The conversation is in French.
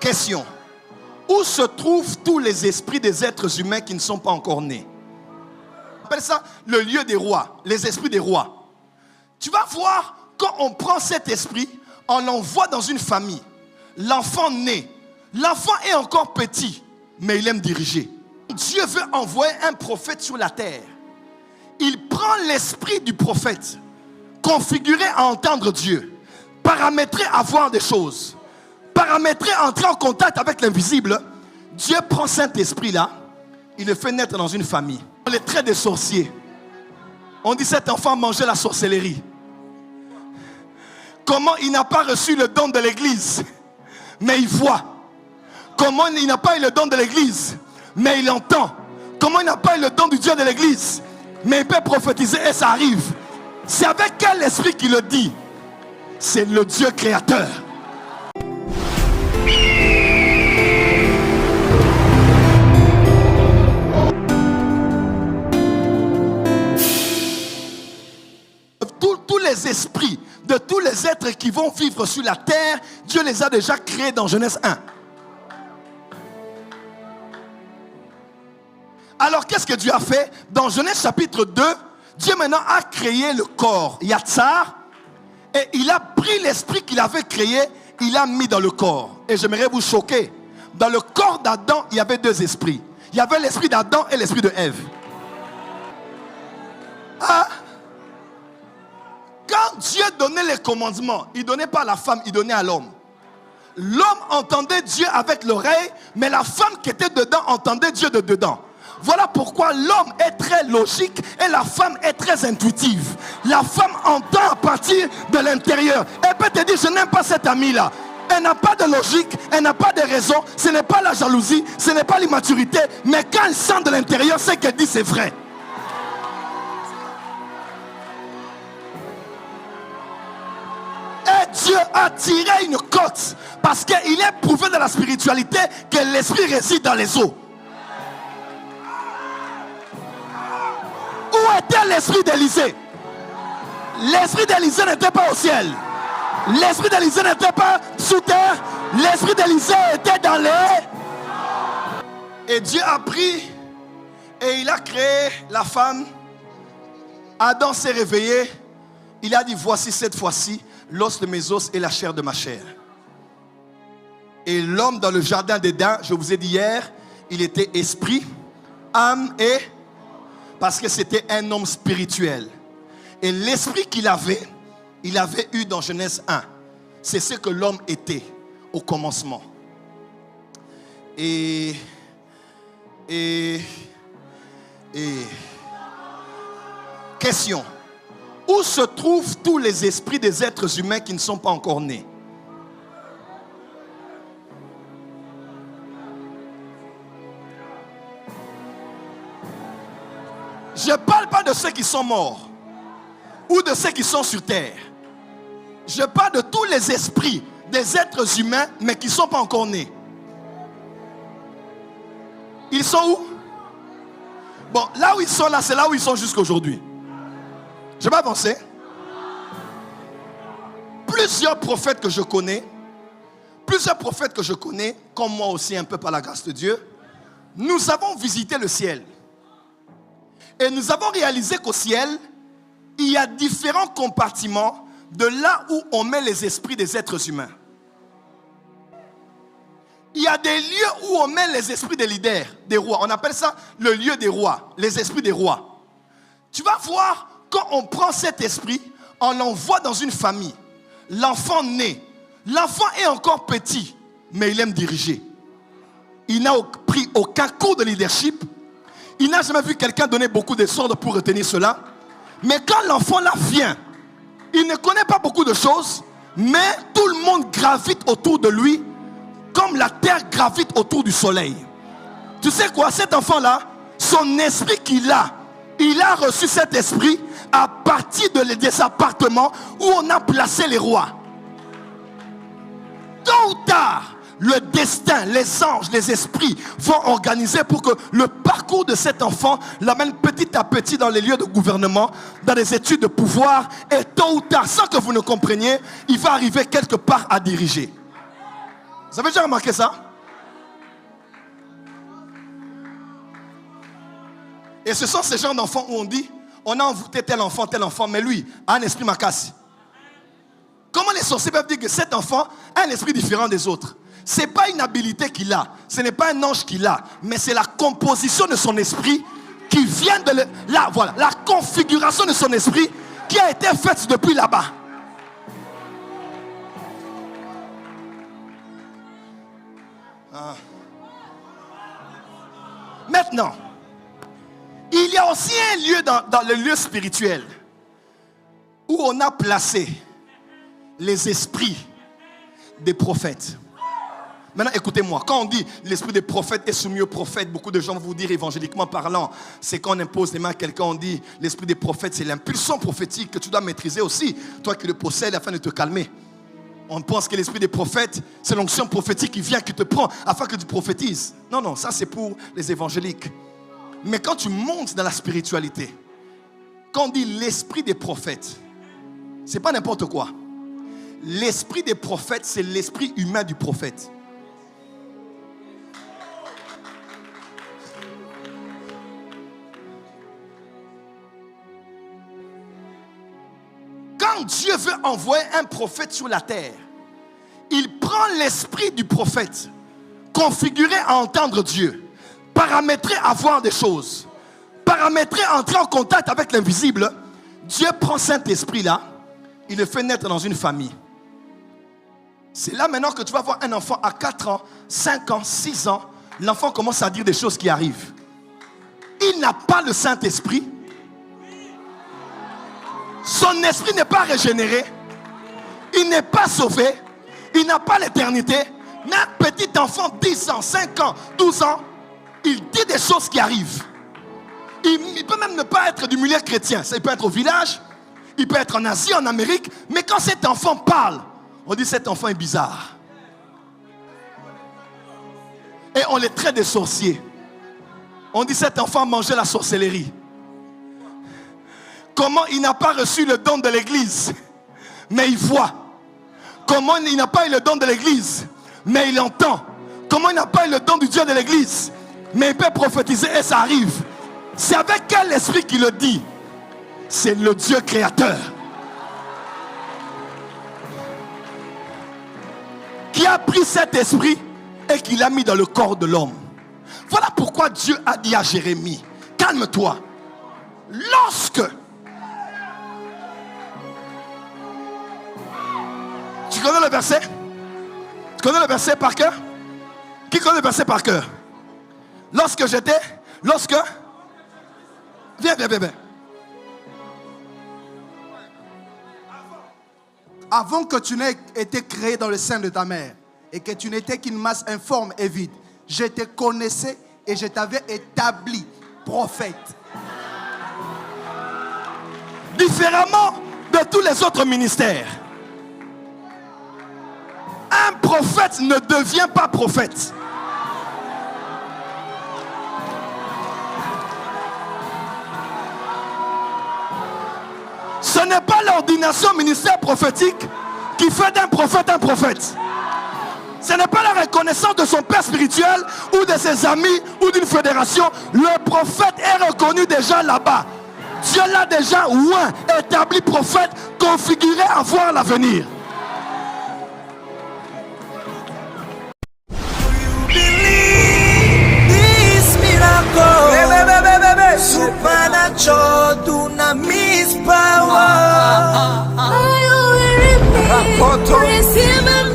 Question. Où se trouvent tous les esprits des êtres humains qui ne sont pas encore nés? On appelle ça le lieu des rois, les esprits des rois. Tu vas voir, quand on prend cet esprit, on l'envoie dans une famille. L'enfant naît. L'enfant est encore petit, mais il aime diriger. Dieu veut envoyer un prophète sur la terre. Il prend l'esprit du prophète, configuré à entendre Dieu, paramétré à voir des choses, paramétré à entrer en contact avec l'invisible. Dieu prend cet esprit-là, il le fait naître dans une famille. Les traits des sorciers. On dit cet enfant mangeait la sorcellerie. Comment il n'a pas reçu le don de l'église, mais il voit. Comment il n'a pas eu le don de l'église, mais il entend. Comment il n'a pas eu le don du Dieu de l'église, mais il peut prophétiser et ça arrive. C'est avec quel esprit qu'il le dit? C'est le Dieu créateur. Tous les esprits de tous les êtres qui vont vivre sur la terre, Dieu les a déjà créés dans Genèse 1. Alors qu'est-ce que Dieu a fait? Dans Genèse chapitre 2, Dieu maintenant a créé le corps, Yatsar, et il a pris l'esprit qu'il avait créé, il l'a mis dans le corps. Et j'aimerais vous choquer. Dans le corps d'Adam, il y avait deux esprits. Il y avait l'esprit d'Adam et l'esprit de Ève. Ah! Quand Dieu donnait les commandements, il ne donnait pas à la femme, il donnait à l'homme. L'homme entendait Dieu avec l'oreille, mais la femme qui était dedans entendait Dieu de dedans. Voilà pourquoi l'homme est très logique et la femme est très intuitive. La femme entend à partir de l'intérieur. Elle peut te dire, je n'aime pas cette amie-là. Elle n'a pas de logique, elle n'a pas de raison. Ce n'est pas la jalousie, ce n'est pas l'immaturité. Mais quand elle sent de l'intérieur, ce qu'elle dit, c'est vrai. Dieu a tiré une côte parce qu'il est prouvé dans la spiritualité que l'esprit réside dans les eaux. Où était l'esprit d'Élisée? L'esprit d'Élisée n'était pas au ciel. L'esprit d'Élisée n'était pas sous terre. L'esprit d'Élisée était dans les... Et Dieu a pris et il a créé la femme. Adam s'est réveillé. Il a dit, voici cette fois-ci l'os de mes os et la chair de ma chair. Et l'homme dans le jardin d'Éden, je vous ai dit hier, il était esprit, âme et... Parce que c'était un homme spirituel. Et l'esprit qu'il avait, il avait eu dans Genèse 1. C'est ce que l'homme était au commencement. Question. Où se trouvent tous les esprits des êtres humains qui ne sont pas encore nés? Je ne parle pas de ceux qui sont morts ou de ceux qui sont sur terre. Je parle de tous les esprits des êtres humains mais qui ne sont pas encore nés. Ils sont où? Bon, là où ils sont là, c'est là où ils sont jusqu'à aujourd'hui. Je vais avancer. Plusieurs prophètes que je connais, comme moi aussi un peu par la grâce de Dieu, nous avons visité le ciel. Et nous avons réalisé qu'au ciel, il y a différents compartiments de là où on met les esprits des êtres humains. Il y a des lieux où on met les esprits des leaders, des rois. On appelle ça le lieu des rois, les esprits des rois. Tu vas voir, quand on prend cet esprit, on l'envoie dans une famille. L'enfant naît. L'enfant est encore petit, mais il aime diriger. Il n'a pris aucun cours de leadership. Il n'a jamais vu quelqu'un donner beaucoup d'ordres pour retenir cela. Mais quand l'enfant là vient, il ne connaît pas beaucoup de choses, mais tout le monde gravite autour de lui, comme la terre gravite autour du soleil. Tu sais quoi, cet enfant-là, son esprit qu'il a, il a reçu cet esprit à partir des appartements où on a placé les rois. Tôt ou tard, le destin, les anges, les esprits vont organiser pour que le parcours de cet enfant l'amène petit à petit dans les lieux de gouvernement, dans les études de pouvoir, et tôt ou tard, sans que vous ne compreniez, il va arriver quelque part à diriger. Vous avez déjà remarqué ça? Et ce sont ces genres d'enfants où on dit, on a envoûté tel enfant, mais lui a un esprit macasse. Comment les sorciers peuvent dire que cet enfant a un esprit différent des autres? Ce n'est pas une habilité qu'il a, ce n'est pas un ange qu'il a, mais c'est la composition de son esprit qui vient de la configuration de son esprit qui a été faite depuis là-bas. Maintenant, il y a aussi un lieu dans le lieu spirituel où on a placé les esprits des prophètes. Maintenant, écoutez-moi. Quand on dit l'esprit des prophètes est soumis aux prophètes, beaucoup de gens vont vous dire évangéliquement parlant, c'est quand on impose les mains à quelqu'un, on dit l'esprit des prophètes, c'est l'impulsion prophétique que tu dois maîtriser aussi, toi qui le possèdes afin de te calmer. On pense que l'esprit des prophètes, c'est l'onction prophétique qui vient, qui te prend afin que tu prophétises. Non, non, ça c'est pour les évangéliques. Mais quand tu montes dans la spiritualité, quand on dit l'esprit des prophètes, c'est pas n'importe quoi. L'esprit des prophètes, c'est l'esprit humain du prophète. Quand Dieu veut envoyer un prophète sur la terre, il prend l'esprit du prophète, configuré à entendre Dieu, paramétré à voir des choses, paramétré à entrer en contact avec l'invisible. Dieu prend cet esprit-là, il le fait naître dans une famille. C'est là maintenant que tu vas voir un enfant à 4 ans, 5 ans, 6 ans, l'enfant commence à dire des choses qui arrivent. Il n'a pas le Saint-Esprit. Son esprit n'est pas régénéré. Il n'est pas sauvé. Il n'a pas l'éternité. Mais un petit enfant, 10 ans, 5 ans, 12 ans, il dit des choses qui arrivent. Il peut même ne pas être du milieu chrétien. Il peut être au village, il peut être en Asie, en Amérique. Mais quand cet enfant parle, on dit cet enfant est bizarre. Et on les traite de sorciers. On dit cet enfant a mangé la sorcellerie. Comment il n'a pas reçu le don de l'église, mais il voit. Comment il n'a pas eu le don de l'église, mais il entend. Comment il n'a pas eu le don du Dieu de l'église, mais il peut prophétiser et ça arrive. C'est avec quel esprit qu'il le dit? C'est le Dieu créateur qui a pris cet esprit et qui l'a mis dans le corps de l'homme. Voilà pourquoi Dieu a dit à Jérémie, calme-toi. Lorsque tu connais le verset? Tu connais le verset par cœur? Qui connaît le verset par cœur? Lorsque. Viens. Avant que tu n'aies été créé dans le sein de ta mère et que tu n'étais qu'une masse informe et vide, je te connaissais et je t'avais établi prophète. Différemment de tous les autres ministères, un prophète ne devient pas prophète. Ce n'est pas l'ordination ministère prophétique qui fait d'un prophète un prophète. Ce n'est pas la reconnaissance de son père spirituel ou de ses amis ou d'une fédération. Le prophète est reconnu déjà là-bas. Dieu l'a déjà établi prophète, configuré à voir l'avenir. Supernatural dunamis power. Receive